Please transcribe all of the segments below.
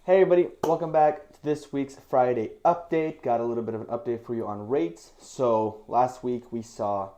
Hey everybody, welcome back to this week's Friday update. Got a little bit of an update for you on rates. So last week we saw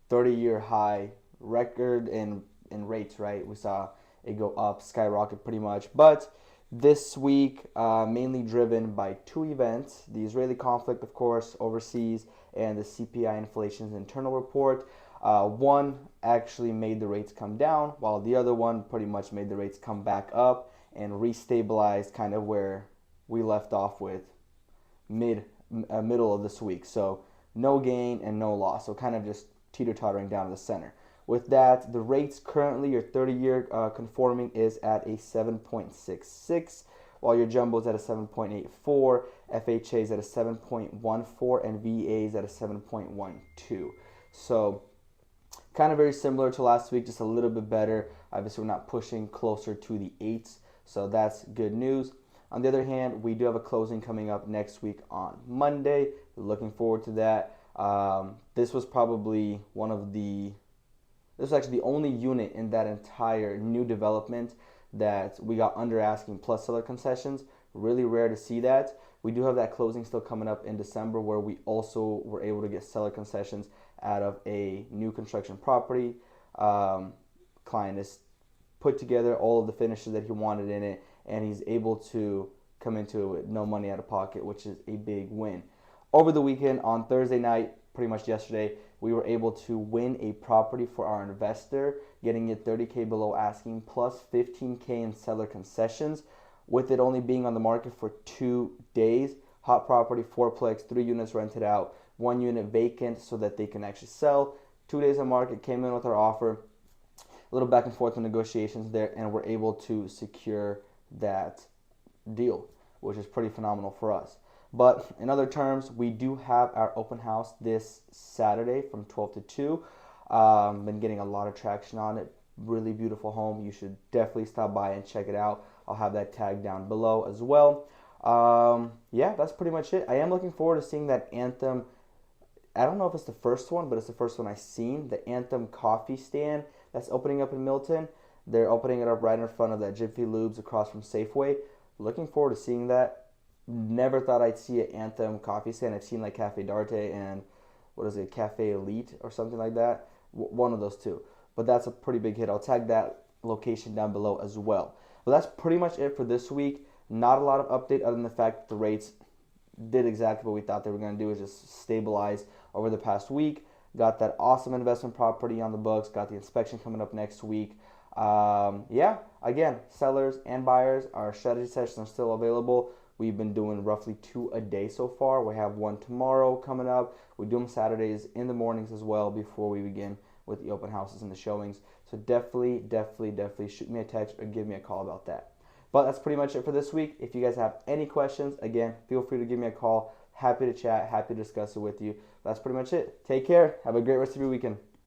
30-year high record in rates, right? We saw it go up, skyrocket pretty much. But this week, mainly driven by two events, the Israeli conflict, of course, overseas, and the CPI inflation's internal report. One actually made the rates come down, while the other one pretty much made the rates come back up and restabilize kind of where we left off with middle of this week. So no gain and no loss. So kind of just teeter-tottering down to the center. With that, the rates currently, your 30-year conforming is at a 7.66, while your jumbo is at a 7.84, FHA is at a 7.14, and VA is at a 7.12. So kind of very similar to last week, just a little bit better. Obviously, we're not pushing closer to the 8s, so that's good news. On the other hand, we do have a closing coming up next week on Monday. Looking forward to that. This was probably this was actually the only unit in that entire new development that we got under asking plus seller concessions. Really rare to see that. We do have that closing still coming up in December where we also were able to get seller concessions out of a new construction property. Client has put together all of the finishes that he wanted in it, and he's able to come into it with no money out of pocket, which is a big win. Over the weekend, on Thursday night, pretty much yesterday, we were able to win a property for our investor, getting it 30K below asking plus 15K in seller concessions, with it only being on the market for 2 days. Hot property, fourplex, 3 units rented out, 1 unit vacant so that they can actually sell. 2 days on market, came in with our offer, a little back and forth in negotiations there, and we're able to secure that deal, which is pretty phenomenal for us. But in other terms, we do have our open house this Saturday from 12 to 2. Been getting a lot of traction on it. Really beautiful home. You should definitely stop by and check it out. I'll have that tag down below as well. Yeah, that's pretty much it. I am looking forward to seeing that Anthem. I don't know if it's the first one, but it's the first one I've seen. The Anthem coffee stand that's opening up in Milton. They're opening it up right in front of that Jiffy Lubes across from Safeway. Looking forward to seeing that. Never thought I'd see an Anthem coffee stand. I've seen like Cafe D'Arte and what is it, Cafe Elite or something like that. One of those two. But that's a pretty big hit. I'll tag that location down below as well. But that's pretty much it for this week. Not a lot of update other than the fact that the rates did exactly what we thought they were going to do, is just stabilize over the past week. Got that awesome investment property on the books. Got the inspection coming up next week. Yeah, again, sellers and buyers, our strategy sessions are still available. We've been doing roughly 2 a day so far. We have one tomorrow coming up. We do them Saturdays in the mornings as well before we begin with the open houses and the showings. So definitely shoot me a text or give me a call about that. But that's pretty much it for this week. If you guys have any questions, again, feel free to give me a call. Happy to chat, happy to discuss it with you. That's pretty much it. Take care. Have a great rest of your weekend.